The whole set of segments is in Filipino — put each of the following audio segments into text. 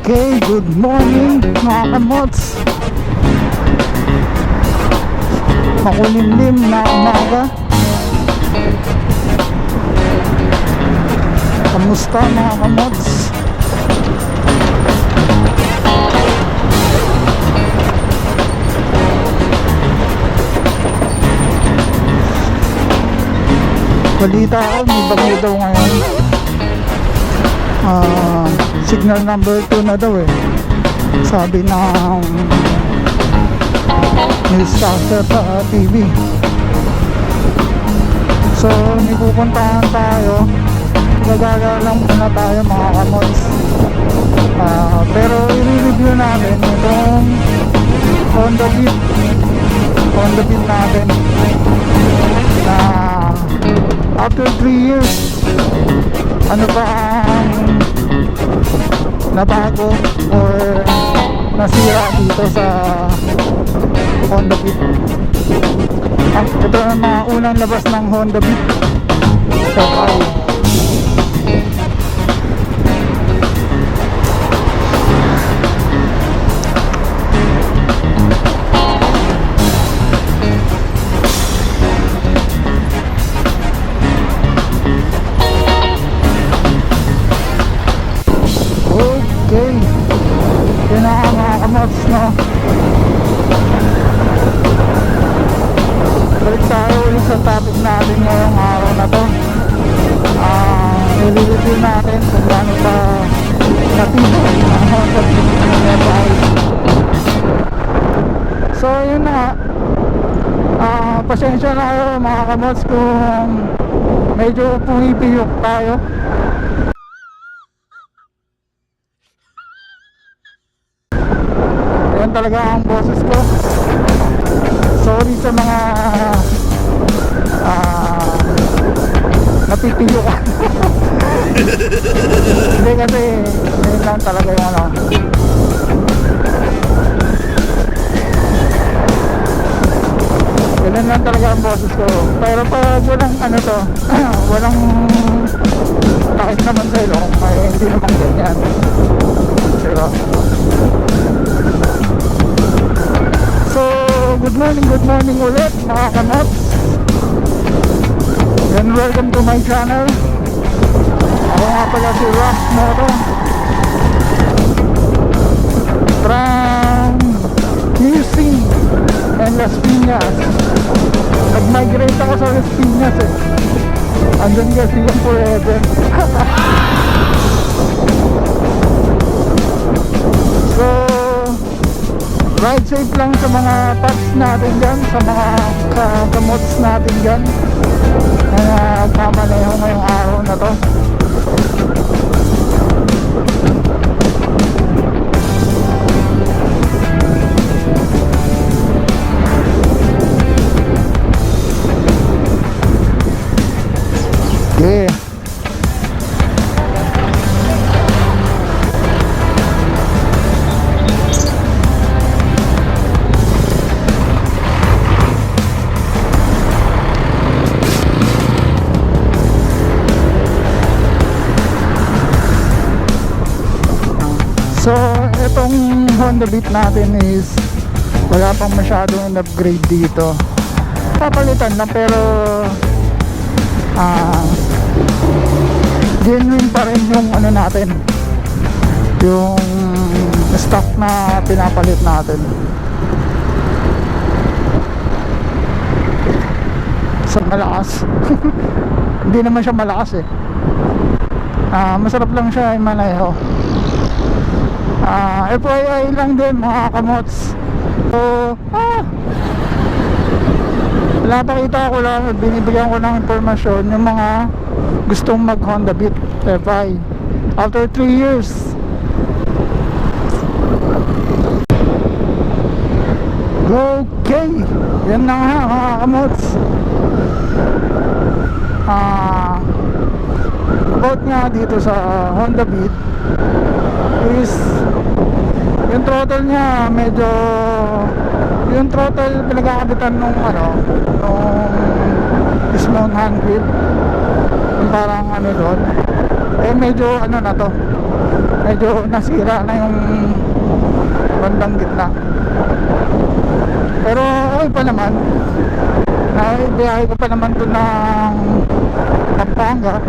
Okay, good morning mga kamots. Makulimlim na umaga. Kamusta mga kamots? Balita ako, may bagyo daw ngayon. Signal number 2 na daw eh, sabi ng newscaster sa TV. So may pupuntahan tayo, gagala lang muna tayo mga kamots. Pero i-review natin itong Honda Beat natin na after 3 years ano ba ang nabago or nasira dito sa Honda Beat. Ito ang mga unang labas ng Honda Beat sa tayo. Okay, yun na mga kamots, no? Balik tayo ulit sa topic natin ngayong araw na to. I-review natin kung gaano pa natibay ang Honda Beat ng FI. So yun na, pasensya na kayo mga kamots kung medyo pumipiyok tayo. Yan talaga ang boses ko. Sorry sa mga napipiyukan. Hindi kasi yun lang talaga yung ano. Ganun lang talaga ang boses ko. Pero pag walang ano to walang takit naman sa ilong, ay hindi naman ganyan. Pero so good morning ulit mga kanots, and welcome to my channel. Ako nga pala si Rock Moto from QC and Las Piñas. Nag-migrate ako sa Las Piñas eh. Andun kasi yung forever. So ride safe lang sa mga pads natin dyan, sa mga kamots natin dyan na nagmamaneho ngayong araw na to. Yeah. So itong Honda Beat natin is wala pang masyadong upgrade dito, papalitan lang, pero genuine pa rin yung ano natin, yung stock na pinapalit natin. So malakas. Hindi naman siya malakas eh, masarap lang siya i-maneho. FYI lang din mga kamots. So pinapakita ko lang, binibigyan ko ng informasyon yung mga gustong mag Honda Beat FI after 3 years. Okay, yan na nga mga kamots. About nga dito sa Honda Beat is yung throttle niya medyo, yung throttle pinagkakabitan nung dismount hand grip, yung parang doon medyo na to, medyo nasira na yung bandang gitna, pero okay pa naman. Biyahe ko pa naman to ng Pampanga.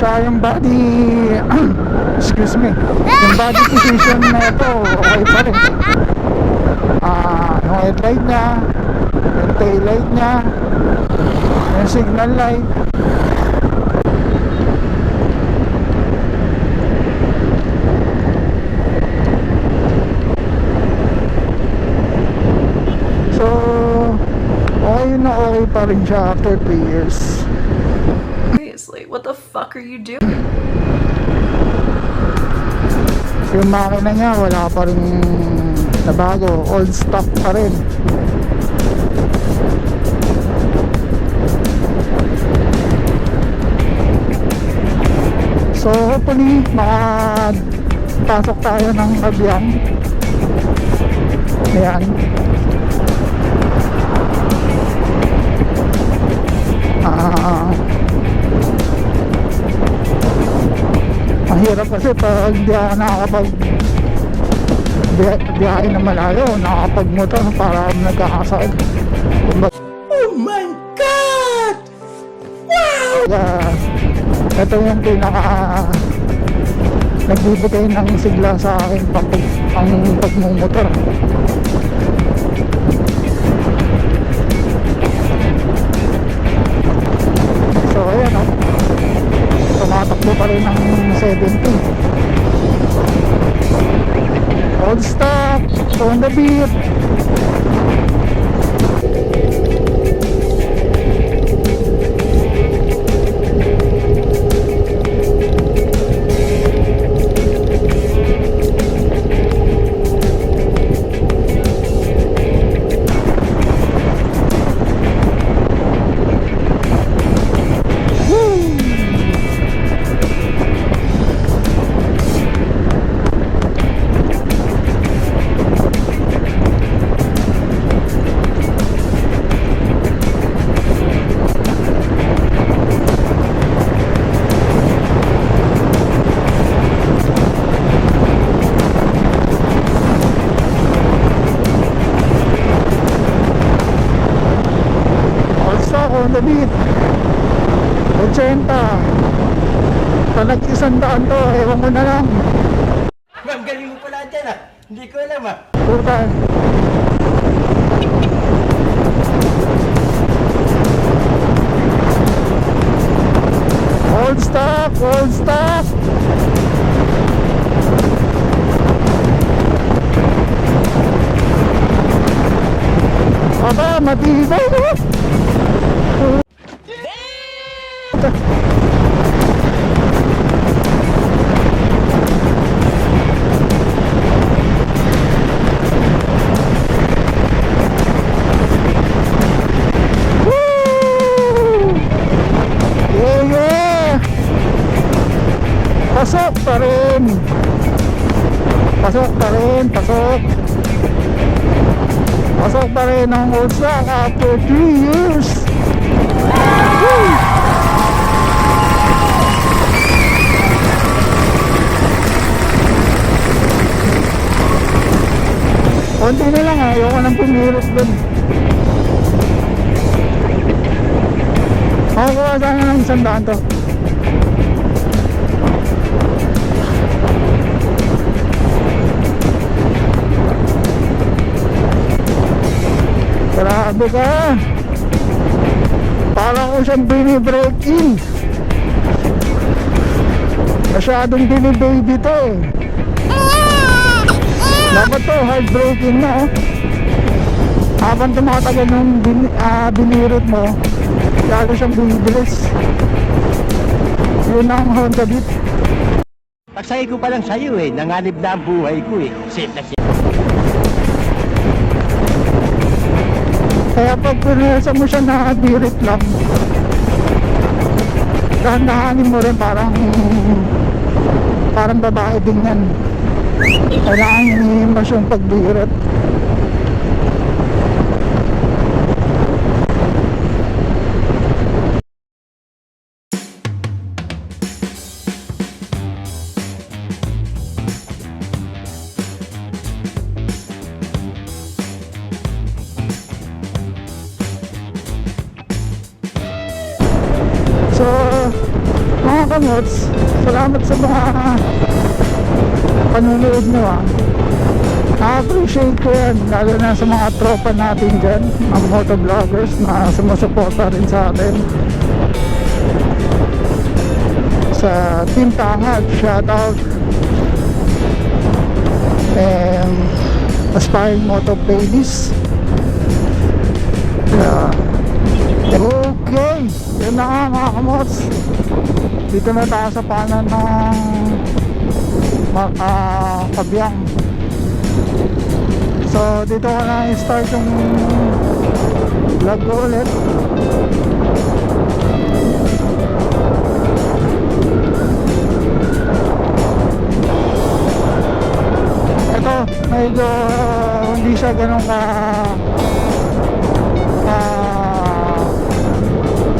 Tsaka yung body excuse me, yung body position na ito okay pa rin. Yung headlight nya, yung tail light nya, yung signal light, so okay na okay pa rin siya after 3 years. Seriously, what the fuck are you doing? Yung makina niya wala pa rin nabago, old stock pa rin. So hopefully makapasok tayo ng Kabyang. Ayan. Mahirap kasi pag di ako nakakapag biyahe na malayo, nakakapag-motor para nagkakasakit. Oh my God! Wow! Ito yung pinaka nagbibigay ng sigla sa akin ang pagmumotor. So ayan tumatakbo pa rin ng 70. Old stock, on the beat. On the beat 80 pag nag-100 to, ewan mo na lang. Ma'am, galing mo pala dyan hindi ko alam Puta. Old stock, old stock. Aba, matibay no? Pasok pa rin. Pasok pa rin, pasok. Pasok pa rin ang old stock after 3 years. Woo! Konti na lang ayoko nang pumirot dun. Makukuha sana ng 100 to. Grabe ka. Parang ko siyang binibreak in. Masyadong binibaby to eh. Dapat to, hard braking na oh. Habang tumatagal ng binirot mo, lalo siyang bumibilis. Yun ang Honda Beat. Pagsakay ko pa lang sa'yo eh, nanganib na ang buhay ko eh. Safe na safe. Kaya pag pinasa mo siya na birit lang, dahan-dahanin mo rin parang babae din yan. Kailangan hinihimas yung pagbirit. So, mga kamots, salamat sa mga panunood nyo ah. Na-appreciate ko yan, lalo na sa mga tropa natin dyan, mga motovloggers na sumusuporta rin sa atin. Sa Team Tangad, shoutout. And Aspiring Moto Playlist. Yeah. Okay, yun na nga mga kamots. Dito na tayo sa paanan ng Kabyang. So dito ko na i-start yung vlog ko ulit. Ito medyo hindi siya ganun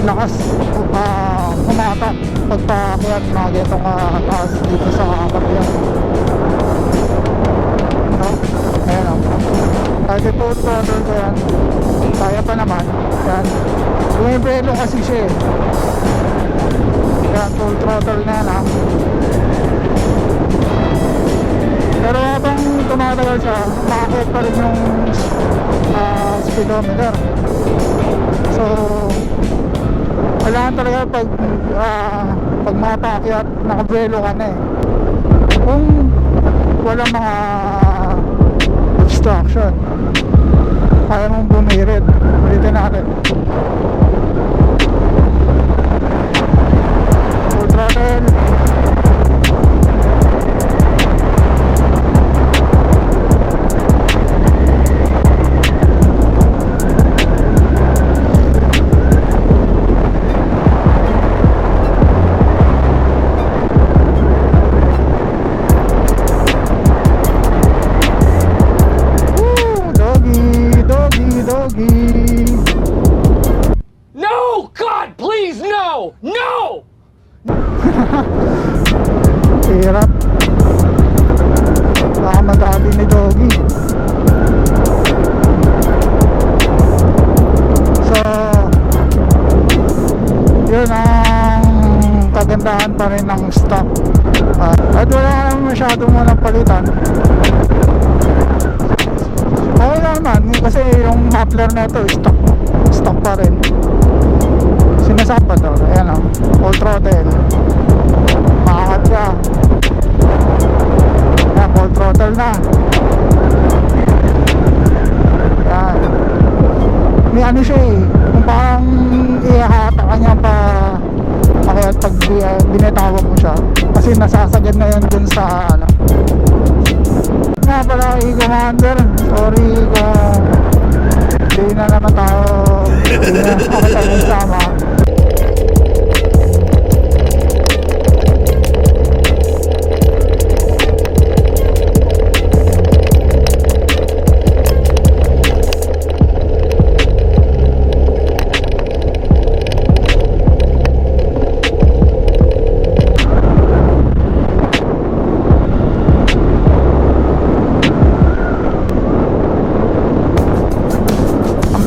lakas humatak pagpakiyat na getong taas dito sa Kabyang. No? Ayan o. Kahit ito throttle ko yan, kaya pa naman. Yan. Bumibrelo kasi siya eh. Yan, full throttle na yan ha. Pero habang tumatagal siya, makakit pa rin yung speedometer. So kailangan talaga pag mapaakyat, nakabrelo ka na eh. Kung walang mga obstruction, kaya mong bumirit. Ulitin natin. Full throttle. No! God, please, no! No! Hirap. Baka magabi ni Doggy. So yun ang kagandahan pa rin ng stock. At wala ka naman masyadong walang palitan. Okay naman kasi yung muffler na ito stock pa rin. Sinasapa to. Ayan o, full throttle. Makakat siya. Ayan, full throttle na. Ayan. May ano siya eh, kung parang ihahata ka niya kaya pag binitawag mo siya, kasi nasasagad na yun dun sa ano. Nga pala i-commander, sorry kung hindi na naman hindi na ako tayo sama.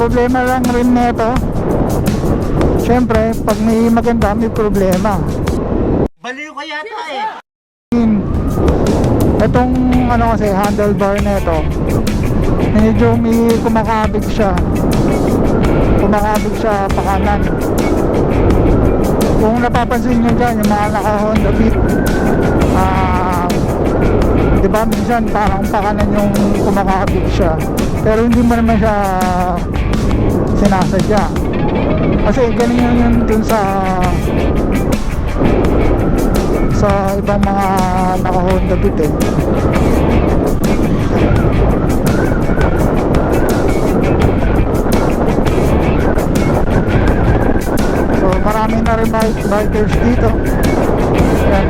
Problema lang rin nito, syempre pag may maganda may problema. Baliw ka yata eh. Itong ano kasi handlebar nito, medyo may kumakabig siya pa kanan. Kung napapansin nyo dyan yung mga naka Honda Beat, diba minsan parang pakanan yung kumakabig siya, pero hindi mo naman siya sinasadya, kasi ganyan yun dun sa ibang mga naka Honda Beat eh. So marami na rin bikers dito. Yan.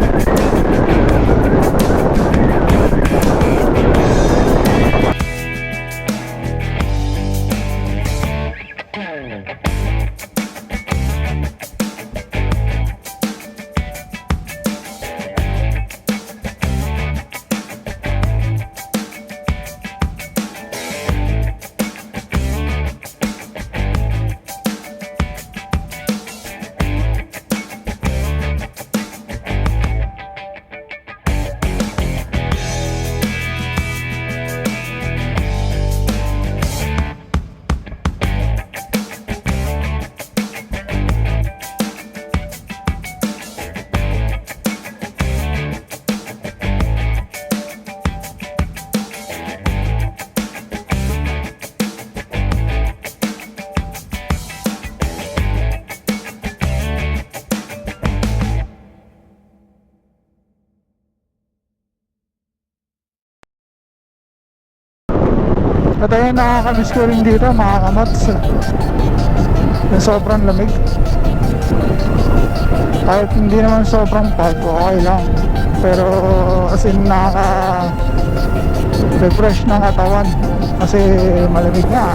At ayun, nakakamiss ko rin dito mga kamots, yung sobrang lamig. Kahit hindi naman sobrang pag, okay lang. Pero as in nakaka-refresh ng katawan kasi malamig nga.